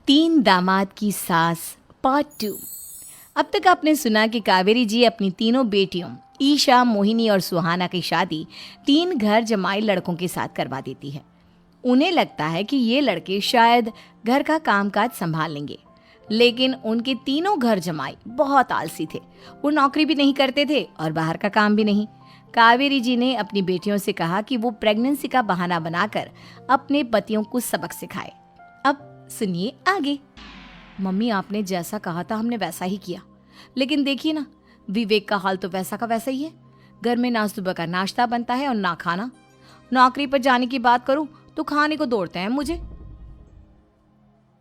तीन दामाद की सास पार्ट 2। अब तक आपने सुना कि कावेरी जी अपनी तीनों बेटियों ईशा, मोहिनी और सुहाना की शादी तीन घर जमाई लड़कों के साथ करवा देती है। उन्हें लगता है कि ये लड़के शायद घर का कामकाज संभाल लेंगे, लेकिन उनके तीनों घर जमाई बहुत आलसी थे। वो नौकरी भी नहीं करते थे और बाहर का काम भी नहीं। कावेरी जी ने अपनी बेटियों से कहा कि वो प्रेगनेंसी का बहाना बनाकर अपने पतियों को सबक सिखाए। अब सुनिए आगे। मम्मी, आपने जैसा कहा था हमने वैसा ही किया, लेकिन देखिए ना, विवेक का हाल तो वैसा का वैसा ही है। घर में ना सुबह का नाश्ता बनता है और ना खाना। नौकरी पर जाने की बात करूं तो खाने को दौड़ते हैं मुझे।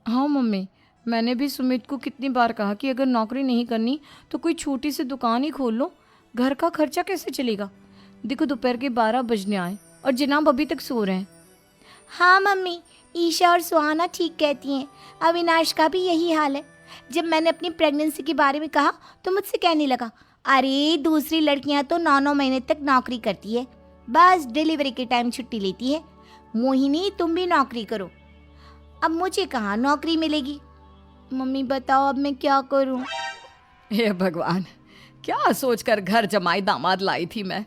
हाँ मम्मी, मैंने भी सुमित को कितनी बार कहा कि अगर नौकरी नहीं करनी तो कोई छोटी सी दुकान ही खोल लो। घर का खर्चा कैसे चलेगा? देखो दोपहर के 12 बजने आए और जनाब अभी तक सो रहे हैं। हाँ मम्मी, ईशा और सुहाना ठीक कहती हैं। अविनाश का भी यही हाल है। जब मैंने अपनी प्रेगनेंसी के बारे में कहा तो मुझसे कहने लगा, अरे दूसरी लड़कियां तो 9-9 महीने तक नौकरी करती है, बस डिलीवरी के टाइम छुट्टी लेती है। मोहिनी, तुम भी नौकरी करो। अब मुझे कहाँ नौकरी मिलेगी? मम्मी बताओ, अब मैं क्या करूँ? हे भगवान, क्या सोचकर घर जमाई दामाद लाई थी मैं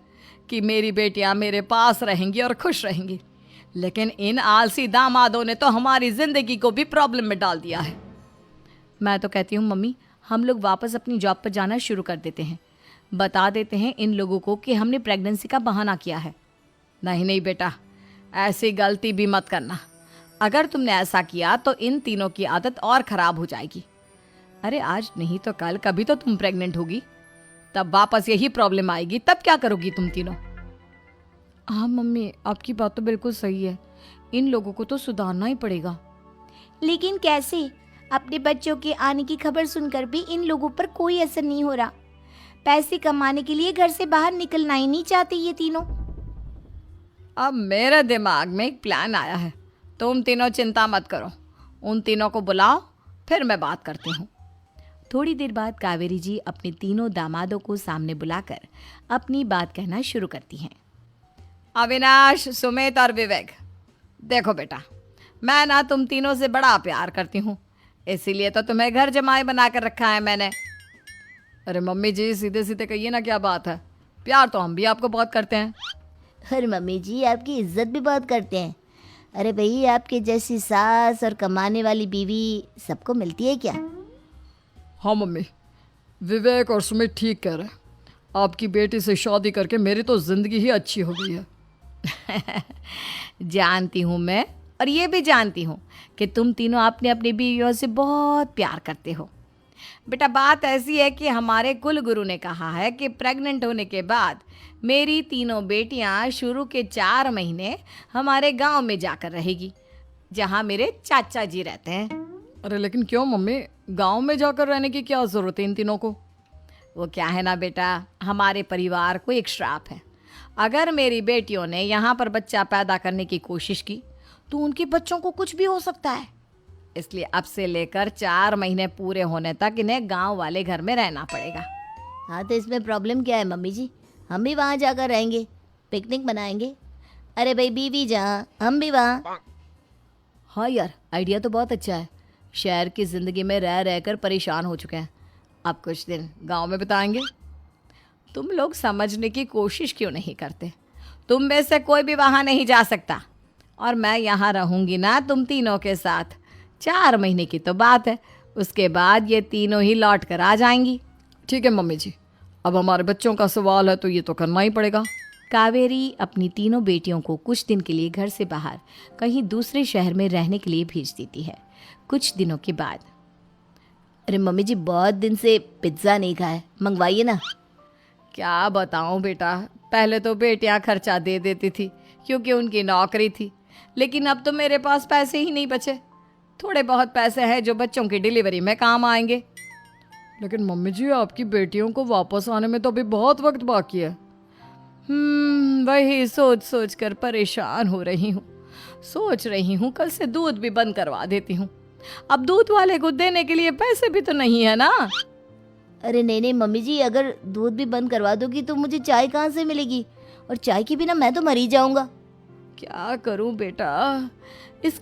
कि मेरी बेटियां मेरे पास रहेंगी और खुश रहेंगी, लेकिन इन आलसी दामादों ने तो हमारी जिंदगी को भी प्रॉब्लम में डाल दिया है। मैं तो कहती हूँ मम्मी, हम लोग वापस अपनी जॉब पर जाना शुरू कर देते हैं। बता देते हैं इन लोगों को कि हमने प्रेगनेंसी का बहाना किया है। नहीं नहीं बेटा, ऐसी गलती भी मत करना। अगर तुमने ऐसा किया तो इन तीनों की आदत और ख़राब हो जाएगी। अरे आज नहीं तो कल कभी तो तुम प्रेग्नेंट होगी, तब वापस यही प्रॉब्लम आएगी। तब क्या करोगी तुम तीनों? हाँ मम्मी, आपकी बात तो बिल्कुल सही है। इन लोगों को तो सुधारना ही पड़ेगा। लेकिन कैसे? अपने बच्चों के आने की खबर सुनकर भी इन लोगों पर कोई असर नहीं हो रहा। पैसे कमाने के लिए घर से बाहर निकलना ही नहीं चाहते ये तीनों। अब मेरे दिमाग में एक प्लान आया है। तुम तीनों चिंता मत करो, उन तीनों को बुलाओ, फिर मैं बात करती हूँ। थोड़ी देर बाद कावेरी जी अपने तीनों दामादों को सामने बुलाकर अपनी बात कहना शुरू करती हैं। अविनाश, सुमित और विवेक, देखो बेटा, मैं ना तुम तीनों से बड़ा प्यार करती हूँ, इसीलिए तो तुम्हें घर जमाई बना कर रखा है मैंने। अरे मम्मी जी, सीधे सीधे कहिए ना, क्या बात है? प्यार तो हम भी आपको बहुत करते हैं। अरे मम्मी जी, आपकी इज्जत भी बहुत करते हैं। अरे भाई, आपके जैसी सास और कमाने वाली बीवी सबको मिलती है क्या? हाँ मम्मी, विवेक और सुमित ठीक कह रहे हैं। आपकी बेटी से शादी करके मेरी तो ज़िंदगी ही अच्छी हो गई है। जानती हूँ मैं, और ये भी जानती हूँ कि तुम तीनों अपने अपनी बीवियों से बहुत प्यार करते हो। बेटा, बात ऐसी है कि हमारे कुल गुरु ने कहा है कि प्रेग्नेंट होने के बाद मेरी तीनों बेटियां शुरू के 4 महीने हमारे गांव में जाकर रहेगी, जहां मेरे चाचा जी रहते हैं। अरे लेकिन क्यों मम्मी, गांव में जाकर रहने की क्या ज़रूरत है इन तीनों को? वो क्या है ना बेटा, हमारे परिवार को एक श्राप है। अगर मेरी बेटियों ने यहाँ पर बच्चा पैदा करने की कोशिश की तो उनके बच्चों को कुछ भी हो सकता है। इसलिए अब से लेकर 4 महीने पूरे होने तक इन्हें गांव वाले घर में रहना पड़ेगा। हाँ, तो इसमें प्रॉब्लम क्या है मम्मी जी? हम भी वहाँ जाकर रहेंगे, पिकनिक मनाएंगे। अरे भाई, बीवी जहाँ हम भी वहाँ। हाँ यार, आइडिया तो बहुत अच्छा है। शहर की ज़िंदगी में रह रहकर परेशान हो चुके हैं, अब कुछ दिन गांव में बिताएंगे। तुम लोग समझने की कोशिश क्यों नहीं करते? तुम में से कोई भी वहाँ नहीं जा सकता, और मैं यहाँ रहूँगी ना तुम तीनों के साथ। 4 महीने की तो बात है, उसके बाद ये तीनों ही लौट कर आ जाएंगी। ठीक है मम्मी जी, अब हमारे बच्चों का सवाल है तो ये तो करना ही पड़ेगा। कावेरी अपनी तीनों बेटियों को कुछ दिन के लिए घर से बाहर कहीं दूसरे शहर में रहने के लिए भेज देती है। कुछ दिनों के बाद, अरे मम्मी जी, बहुत दिन से पिज्ज़ा नहीं खाया, मंगवाइए ना। क्या बताऊं बेटा, पहले तो बेटियां खर्चा दे देती थी क्योंकि उनकी नौकरी थी, लेकिन अब तो मेरे पास पैसे ही नहीं बचे। थोड़े बहुत पैसे हैं जो बच्चों की डिलीवरी में काम आएंगे। लेकिन मम्मी जी, आपकी बेटियों को वापस आने में तो अभी बहुत वक्त बाकी है। वही सोच सोच कर परेशान हो रही हूँ। सोच रही हूँ कल से दूध भी बंद करवा देती हूँ। अब दूध वाले को देने के लिए पैसे भी तो नहीं है ना। अरे नहीं नहीं मम्मी जी, अगर दूध भी बंद करवा दोगी तो मुझे चाय कहाँ से मिलेगी? और चाय के बिना मैं तो मर ही जाऊंगा। क्या करूं बेटा, इस